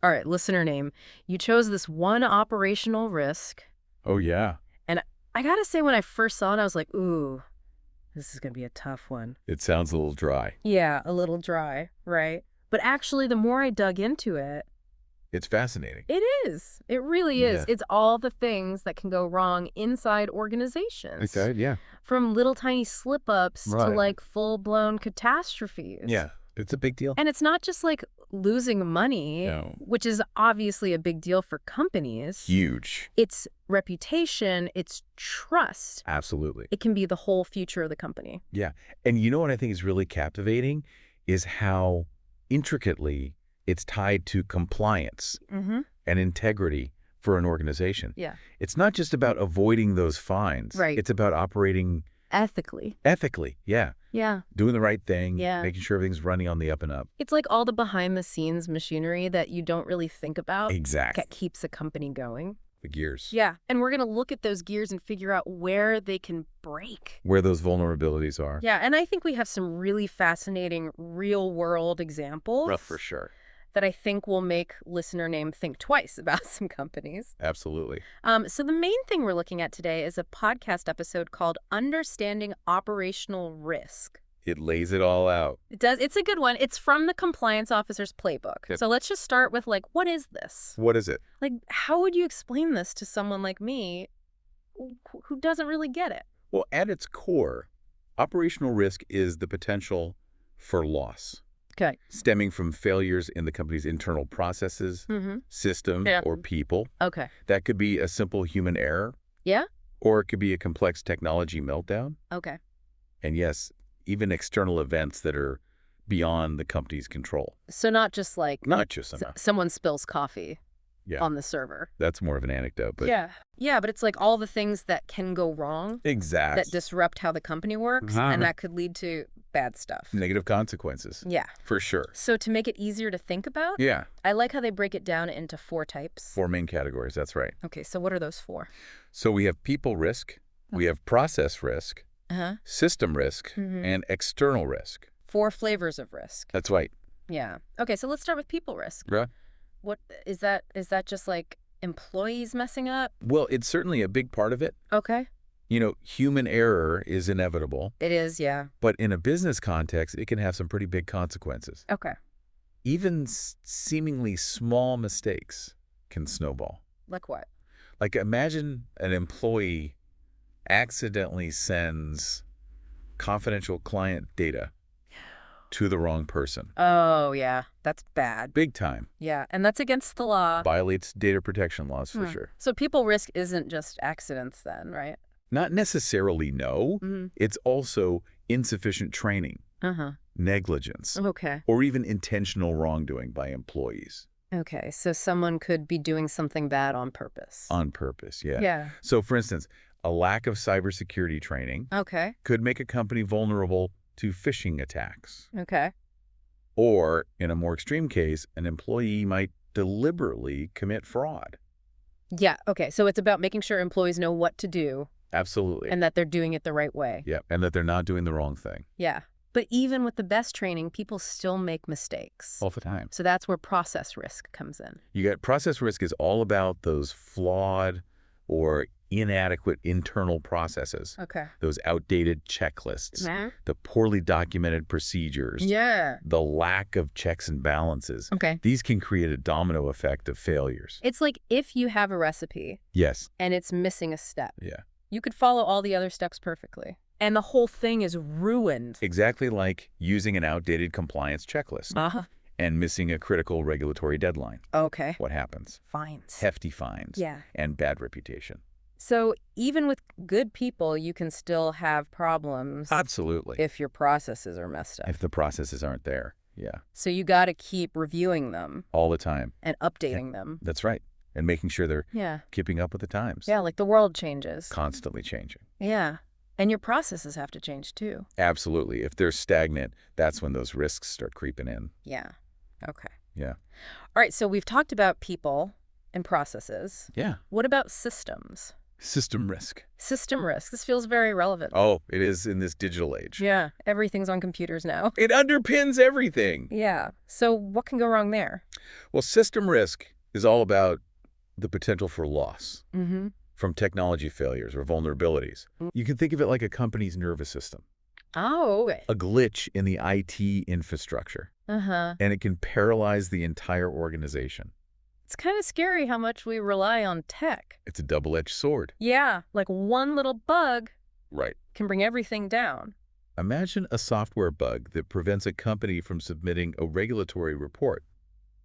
All right, listener name. You chose this one operational risk. Oh, yeah. And I gotta say, when I first saw it, I was like, ooh, this is gonna be a tough one. It sounds a little dry. Yeah, a little dry, right? But actually, the more I dug into it, It's fascinating. it is. It really is. Yeah. It's all the things that can go wrong inside organizations. Okay, yeah. From little tiny slip-ups to Right. like full-blown catastrophes. Yeah, it's a big deal. And it's not just like losing money, No. which is obviously a big deal for companies. Huge. It's reputation, it's trust. Absolutely. It can be the whole future of the company. Yeah. And you know what I think is really captivating is how intricately it's tied to compliance Mm-hmm. and integrity for an organization. Yeah. It's not just about avoiding those fines. Right. It's about operating Ethically. ethically. Yeah. Yeah. Doing the right thing. Yeah. Making sure everything's running on the up and up. It's like all the behind-the-scenes machinery that you don't really think about Exactly. that keeps a company going. The gears. Yeah. And we're going to look at those gears and figure out where they can break. Where those vulnerabilities are. Yeah. And I think we have some really fascinating real-world examples. Rough for sure. That I think will make listener name think twice about some companies. Absolutely. So the main thing we're looking at today is a podcast episode called Understanding Operational Risk. It lays it all out. It does. It's a good one. It's from the Compliance Officers Playbook. Yep. So let's just start with, like, what is this? What is it? Like, how would you explain this to someone like me who doesn't really get it? Well, at its core, operational risk is the potential for loss. Okay. Stemming from failures in the company's internal processes, systems, Yeah. or people. Okay. That could be a simple human error. Yeah? Or it could be a complex technology meltdown. Okay. And yes, even external events that are beyond the company's control. So not just like Not just enough. someone spills coffee Yeah. on the server. That's more of an anecdote. But Yeah. Yeah, but it's like all the things that can go wrong Exactly. that disrupt how the company works, and that could lead to bad stuff. Negative consequences. Yeah. For sure. So to make it easier to think about, Yeah. I like how they break it down into 4 types. 4 main categories. That's right. Okay, so what are those 4? So we have people risk, we have process risk, Uh-huh. system risk, and external risk. 4 flavors of risk. That's right. Yeah. Okay, so let's start with people risk. Right. What is that? Is that just like employees messing up? Well, it's certainly a big part of it. Okay. You know, human error is inevitable, It is, yeah. but in a business context, it can have some pretty big consequences. Okay. Even seemingly small mistakes can snowball. Like what? Like imagine an employee accidentally sends confidential client data to the wrong person. Oh, yeah. That's bad. Big time. Yeah, and that's against the law. Violates data protection laws for sure. So people risk isn't just accidents then, right? Not necessarily no. It's also insufficient training, Uh-huh. negligence, Okay. or even intentional wrongdoing by employees. Okay, so someone could be doing something bad on purpose. On purpose, yeah. Yeah. So, for instance, a lack of cybersecurity training Okay. could make a company vulnerable to phishing attacks. Okay. Or, in a more extreme case, an employee might deliberately commit fraud. Yeah, okay. So it's about making sure employees know what to do Absolutely. and that they're doing it the right way. Yeah, and that they're not doing the wrong thing Yeah. But even with the best training, people still make mistakes. all the time. So that's where process risk comes in. You got process risk is all about those flawed or inadequate internal processes, Okay. those outdated checklists, Yeah. the poorly documented procedures, Yeah. the lack of checks and balances. Okay. These can create a domino effect of failures. It's like if you have a recipe Yes. and it's missing a step, Yeah. you could follow all the other steps perfectly. And the whole thing is ruined. Exactly like using an outdated compliance checklist Uh-huh. and missing a critical regulatory deadline. Okay. What happens? Fines. Hefty fines Yeah. and bad reputation. So even with good people, you can still have problems Absolutely. if your processes are messed up. If the processes aren't there. Yeah. So you got to keep reviewing them All the time. and updating them. That's right. And making sure they're Yeah. keeping up with the times. Yeah, like the world changes. Constantly changing. Yeah. And your processes have to change too. Absolutely. If they're stagnant, that's when those risks start creeping in. Yeah. Okay. Yeah. All right, so we've talked about people and processes. Yeah. What about systems? System risk. System risk. This feels very relevant. Oh, it is in this digital age. Yeah, everything's on computers now. It underpins everything. Yeah. So what can go wrong there? Well, system risk is all about the potential for loss Mm-hmm. from technology failures or vulnerabilities. You can think of it like a company's nervous system, Oh, okay. a glitch in the IT infrastructure, Uh-huh. and it can paralyze the entire organization. It's kind of scary how much we rely on tech. It's a double-edged sword. Yeah, like one little bug Right. can bring everything down. Imagine a software bug that prevents a company from submitting a regulatory report.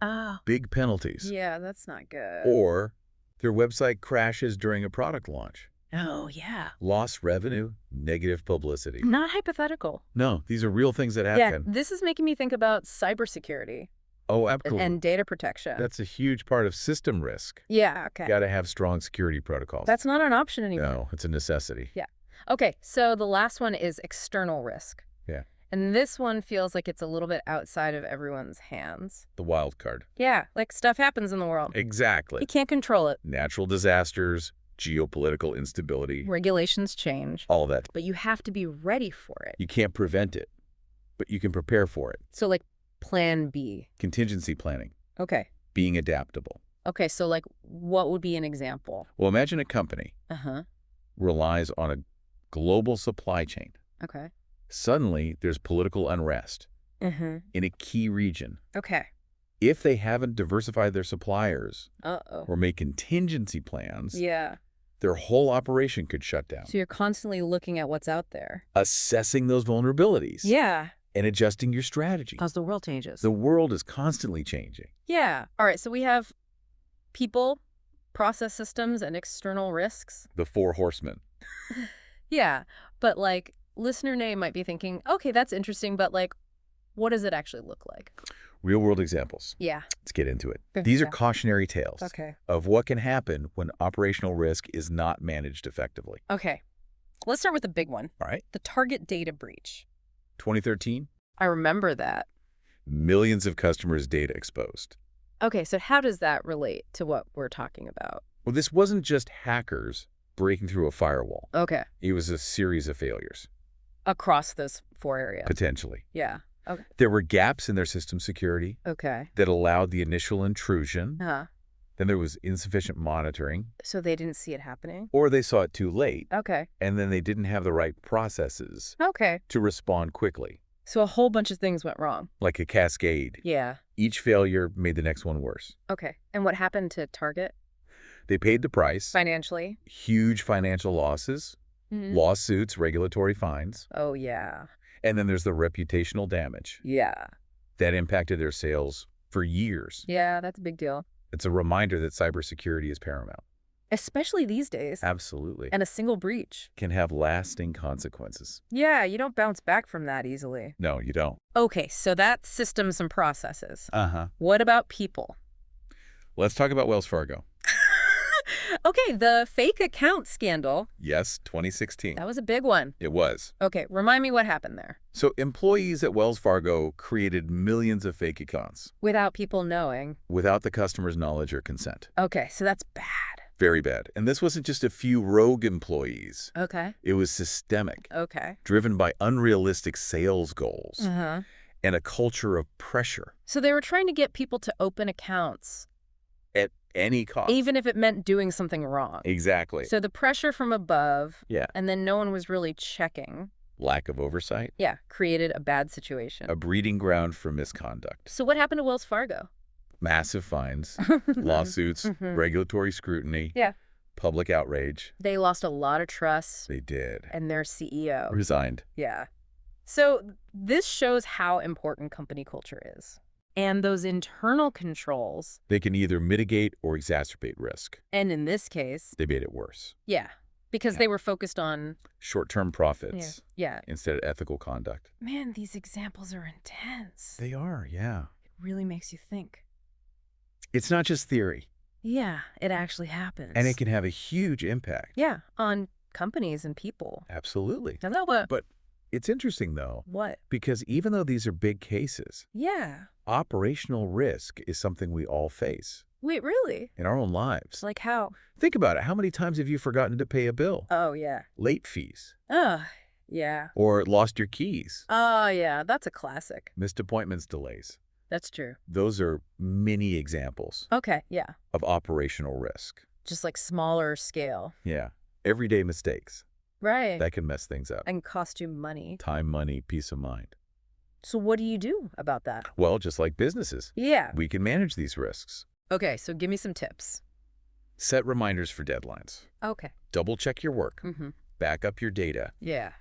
Ah. Big penalties. Yeah, that's not good. Or their website crashes during a product launch. Oh, yeah. Lost revenue, negative publicity. Not hypothetical. No, these are real things that Yeah, happen. this is making me think about cybersecurity Oh, absolutely. and data protection. That's a huge part of system risk. Yeah, okay. Got to have strong security protocols. That's not an option anymore. No, it's a necessity. Yeah. Okay, so the last one is external risk. Yeah. And this one feels like it's a little bit outside of everyone's hands. The wild card. Yeah, like stuff happens in the world. Exactly. You can't control it. Natural disasters, geopolitical instability, Regulations change. all of that. But you have to be ready for it. You can't prevent it, but you can prepare for it. So like plan B. Contingency planning, Okay. being adaptable. Okay, so like what would be an example? Well, imagine a company Uh-huh. relies on a global supply chain. Okay. Suddenly, there's political unrest Mm-hmm. in a key region. Okay. If they haven't diversified their suppliers Uh-oh. or made contingency plans, Yeah. their whole operation could shut down. So you're constantly looking at what's out there. Assessing those vulnerabilities Yeah. and adjusting your strategy. Because the world changes. The world is constantly changing. Yeah. All right, so we have people, process systems, and external risks. The four horsemen. Yeah, but like listener name might be thinking, okay, that's interesting, but like, what does it actually look like? Real world examples. Yeah. Let's get into it. These are Yeah. cautionary tales Okay. of what can happen when operational risk is not managed effectively. Okay. Let's start with the big one, All right. the target data breach. 2013, I remember that. millions of customers' data exposed. Okay, so how does that relate to what we're talking about? Well, this wasn't just hackers breaking through a firewall. Okay. It was a series of failures, Across those four areas. potentially. Yeah. Okay. There were gaps in their system security Okay. that allowed the initial intrusion. Uh-huh. Then there was insufficient monitoring, So they didn't see it happening? or they saw it too late, Okay. and then they didn't have the right processes Okay. to respond quickly, So a whole bunch of things went wrong. like a cascade. Yeah. Each failure made the next one worse. Okay. And what happened to Target They paid the price, financially? huge financial losses, Mhm. lawsuits, regulatory fines, Oh, yeah. and then there's the reputational damage Yeah. that impacted their sales for years. Yeah, that's a big deal. It's a reminder that cybersecurity is paramount. Especially these days. Absolutely. And a single breach. Can have lasting consequences. Yeah, you don't bounce back from that easily. No, you don't. Okay, so that's systems and processes. Uh-huh. What about people? Let's talk about Wells Fargo. Okay, the fake account scandal. Yes, 2016. That was a big one. It was. Okay, remind me what happened there. So employees at Wells Fargo created millions of fake accounts Without people knowing. without the customer's knowledge or consent. Okay, so that's bad. Very bad. And this wasn't just a few rogue employees. Okay. It was systemic, Okay. driven by unrealistic sales goals Uh-huh. and a culture of pressure So they were trying to get people to open accounts, at any cost. even if it meant doing something wrong. Exactly. So the pressure from above, Yeah. and then no one was really checking, Lack of oversight, yeah, created a bad situation. a breeding ground for misconduct. So what happened to Wells Fargo? Massive fines, lawsuits, Mhm. regulatory scrutiny, Yeah. public outrage. They lost a lot of trust They did. and their CEO. Resigned. Yeah. So this shows how important company culture is. And those internal controls, They can either mitigate or exacerbate risk. and in this case, They made it worse. yeah, because Yeah. they were focused on, Short-term profits yeah. instead of ethical conduct. Man, these examples are intense. They are, yeah. It really makes you think. It's not just theory, Yeah, it actually happens. and it can have a huge impact. Yeah, on companies and people. Absolutely. Hello, what? But it's interesting, though, What? because even though these are big cases, Yeah. operational risk is something we all face Wait, really? in our own lives. Like how? Think about it. How many times have you forgotten to pay a bill? Oh, yeah. Late fees, Oh, yeah. or lost your keys, Oh, yeah, that's a classic. missed appointments, delays. That's true. Those are mini examples Okay, yeah. of operational risk. Just like smaller scale. Yeah. Everyday mistakes. Right. That can mess things up. And cost you money. Time, money, peace of mind. So what do you do about that? Well, just like businesses, Yeah. we can manage these risks. Okay, so give me some tips. Set reminders for deadlines. Okay. Double check your work. Mm-hmm. Back up your data. Yeah.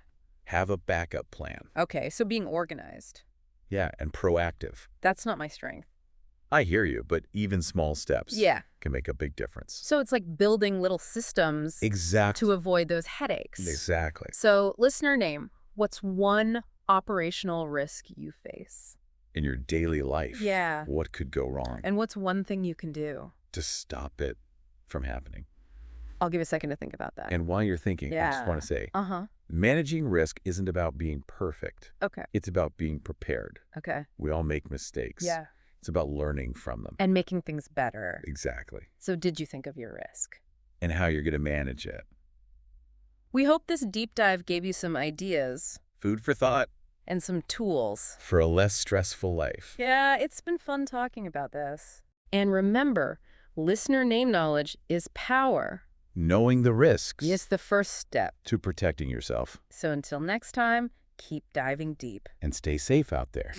Have a backup plan. Okay, so being organized. Yeah, and proactive. That's not my strength. I hear you, but even small steps Yeah. can make a big difference. So it's like building little systems Exactly. to avoid those headaches. Exactly. So listener name, what's one operational risk you face? In your daily life, Yeah. what could go wrong And what's one thing you can do? to stop it from happening? I'll give a second to think about that. And while you're thinking, I just want to say, Uh-huh. managing risk isn't about being perfect. Okay. It's about being prepared. Okay. We all make mistakes. Yeah. It's about learning from them. And making things better. Exactly. So did you think of your risk? And how you're going to manage it. We hope this deep dive gave you some ideas Food for thought and some tools. for a less stressful life. Yeah, it's been fun talking about this. And remember, listener name knowledge is power. Knowing the risks It's the first step. to protecting yourself. So until next time, keep diving deep. And stay safe out there.